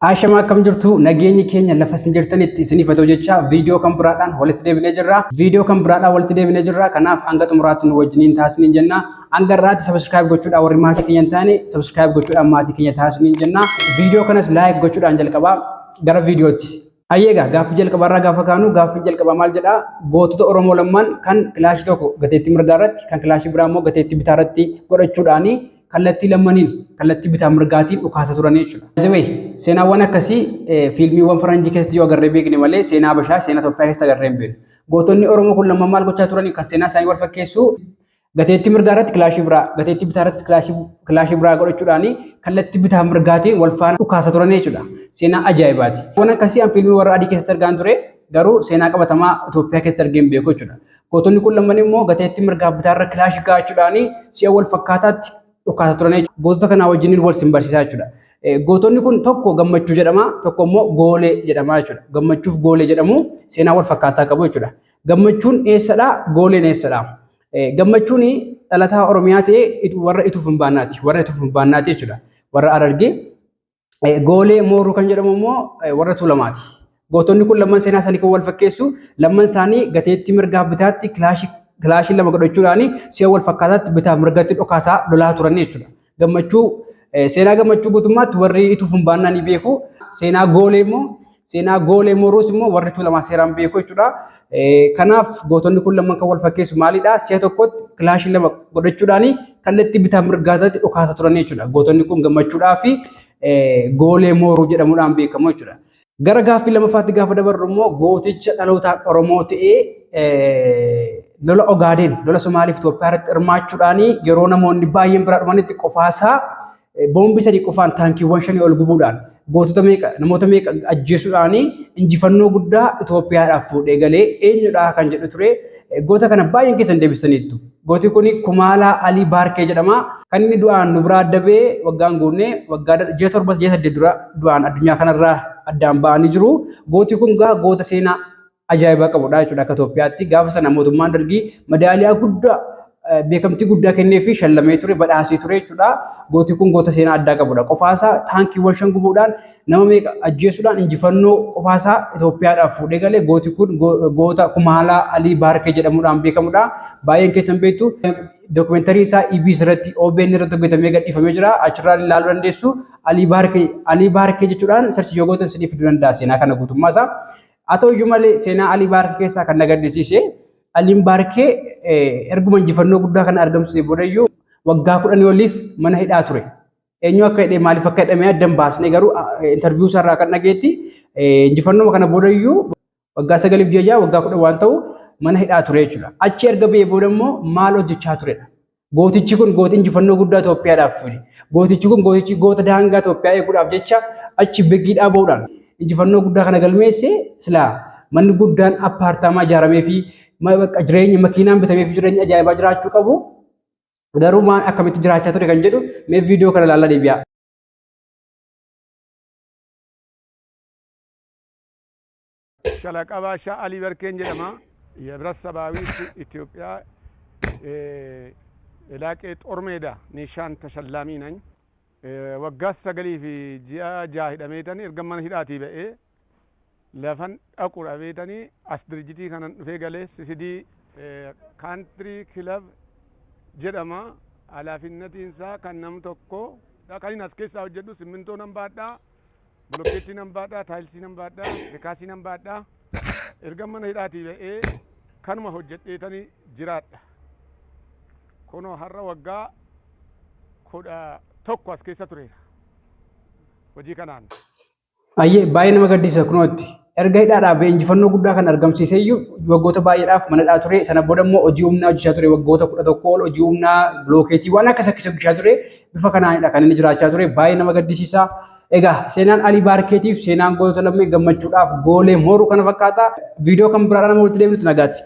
Ashama akkam jirtu nageenyi keenya lafa isin jirtanitti isiniif ta'u jecha viidiyoo kan biraadhaan walitti deebinee jirra. Viidiyoo kan biraadhaan walitti deebinee jirra. Kanaaf hanga xumuraatti nu wajjiniin taasisanii jenna. Hanga irraatti subscribe gochuudhaan warri maatii keenya hin taane subscribe gochuudhaan maatii keenya taasisanii jenna. Viidiyoo kanas like gochuudhaan jalqabaa gara viidiyootti. Ayyeega gaaffii jalqabarraa gaafa kaanu gaaffii jalqabaa maal jedha gootota Oromoo lamman kan kilaashii tokko gateettii mirgaa irratti kan kilaashii biraa immoo gateettii bitaa irratti godhachuudhaani kallattii lammaniin kallattii bitaa mirgaatiin dhukaasa turanii jechuudha. Ajabee seenaawwan akkasii fiilmiiwwan faranjii keessatti yoo agarree beekne malee seenaa Habashaa seenaa Itoophiyaa keessatti agarree hin beeknu. Gootonni Oromoo kun lamman maal gochaa turanii kan seenaa isaanii wal fakkeessu gateettii mirgaa irratti kilaashii biraa gateettii bitaa irratti kilaashii biraa godhachuudhaani kallattii bitaa mirgaatiin wal faana dhukaasa turanii jechuudha. Seenaa ajaa'ibaati. Waan akkasii an fiilmii warra adii keessatti argaan ture garuu seenaa qabatamaa Itoophiyaa keessatti argee hin beeku jechuudha. Gootonni kun lamman immoo gateettii mirgaa bitaa irra kilaashii gaachuudhaani si'a wal fakkaataatti dhukaasa turanii gootota kanaa wajjin wal simbarsiisaa jechuudha. Gootonni kun tokko gammachuu jedhama tokko immoo goolee jedhama jechuudha. Gammachuuf goolee jedhamu seenaa wal fakkaataa qabu jechuudha. Gammachuun eessadha gooleen eessadha. Gammachuun dhalataa Oromiyaa ta'ee warra ituuf hin baannaati. Warra ituuf hin baannaati jechuudha. Warra Harargee goolee mooruu kan jedhamu immoo warra Tuulamaati. Gootonni kun lamman seenaa isaanii kan wal fakkeessu lamman isaanii gateettii mirgaa bitaatti kilaashii lama godhachuudhaani si'a wal fakkaataatti bitaa mirgatti dhokaasaa lolaa turanii jechuudha. Gammachuu seenaa gammachuu guutummaatti warri ituuf hin baannaa ni beeku. Seenaa goolee mooruus immoo warri Tuulamaa seeraan beeku jechuudha. Kanaaf gootonni kun lamman kan wal fakkeessu maalidha? Si'a tokkotti kilaashii lama godhachuudhaani kallattii bitaa mirgaatti dhukaasa turanii jechuudha. Gootonni kun gammachuudhaa fi goolee mooruu jedhamuudhaan beekamu jechuudha. Gara gaaffii lammaffaatti gaafa dabarru immoo gooticha dhaloota Oromoo ta'ee lola Ogaadeen lola Somaaliif Itoophiyaa irratti hirmaachuudhaan yeroo namoonni baay'een bira dhumanitti qofaasaa boombii sadii qofaan taankiiwwan 5 ol gubuudhaan gootota namoota meeqa ajjeesuudhaan injifannoo guddaa Itoophiyaadhaaf fuudhee galee eenyudha kan jedhu ture. Goota kana baay'een keessan deebisaniittu. Gooti kun Kumaalaa Alii Baarkee jedhama. Kan inni du'aan nu biraa dabee waggaan guunnee waggaa 7 dura du'aan addunyaa kanarraa addaan ba'anii jiru. Gooti kun goota seenaa ajaa'ibaa qabudha jechuudha akka Itoophiyaatti. Gaafa sana mootummaan Dargii madaaliyaa guddaa beekamtii guddaa kennee fi shallamee ture badhaasee ture jechuudha. Gooti kun goota seenaa addaa qabudha. Qofaasaa taankiiwwan 5 gubuudhaan nama meeqa ajjeesuudhaan injifannoo qofaasaa Itoophiyaadhaaf fuudhee galee gooti kun goota Kumaalaa Alii Baarkee jedhamuudhaan beekamudha. Baay'een keessan beektu dookumentarii isaa EBS irratti OBN irratti hojjetamee gadhiifamee jira. Achirraa ilaaluu dandeessu Alii Baarkee jechuudhaan sarchii yoo gootan isiniif fiduu danda'a seenaa kana guutummaa isaa. Haa ta'u iyyuu malee seenaa Alii Baarkee keessaa kan na gaddisiise Aliin Baarkee erguma injifannoo guddaa kana argamsiisee boodayyuu waggaa 10 oliif mana hidhaa ture. Eenyu akka hidhee maaliif akka hidhamee addan baasnee garuu interviyuu isaarraa kan dhageetti injifannoo kana boodayyuu waggaa 9 waggaa 10 waan ta'u mana hidhaa ture jechuudha. Achi erga ba'ee booda immoo maal hojjechaa turedha. Gootichi kun goota injifannoo guddaa Itoophiyaadhaaf fide. Gootichi kun goota daangaa Itoophiyaa eeguudhaaf jecha achi begiidhaa ba'uudhaan injifannoo guddaa kana galmeesse silaa manni guddaan appaartaamaa ijaaramee fi jireenya makiinaan bitamee fi jireenya ajaa'ibaa jiraachuu qabu. Garuu maal akkamitti jiraachaa ture kan jedhu mee viidiyoo kana ilaalaa deebi'aa. ሻለቃ ባሻ አሊ በርኬን ጀደማ የህብረተሰባዊ ኢትዮጵያ ላቄ ጦር ሜዳ ኒሻን ተሸላሚ ነኝ ወጋስ ሰገሊ ፊ ጂአ ጃሂደሜተኒ እርገመን ሂዳቲ በኤ ለፈን ዳቁ ዳቤተኒ አስ ድርጅቲ ከነን ዱፌ ገሌ ሲሲዲ ካንትሪ ክለብ ጀደማ ኃላፊነቲንሳ ከነም ቶኮ ዳካሊን አስኬሳ ወጀዱ ሲሚንቶ ነምባዳ ብሎኬቲ ነምባዳ ታይልሲ ነምባዳ ሪካሲ ነምባዳ ergamana hidhaati ba'ee kanuma hojjedheetanii jiraadha. Kunoo har'a waggaa 11 as keessa tureera hojii kanaan. Ayyee baay'ee nama gaddisiisa kunootti erga hidhaadhaa ba'ee injifannoo guddaa kan argamsiisee iyyuu waggoota baay'eedhaaf mana hidhaa ture. Sana booda immoo hojii humnaa hojjechaa ture waggoota 11 ol hojii humnaa bilookeetii waan akkas akkasii hojjechaa ture. Bifa kanaanidha kan inni jiraachaa ture. Baay'ee nama gaddisiisa. Egaa seenaan Alii Baarkeetiif seenaan gootota lammii gammachuudhaaf goolee mooruu kana fakkaata. Viidiyoo kan biraadhaan nama walitti deebinutti nagaatti.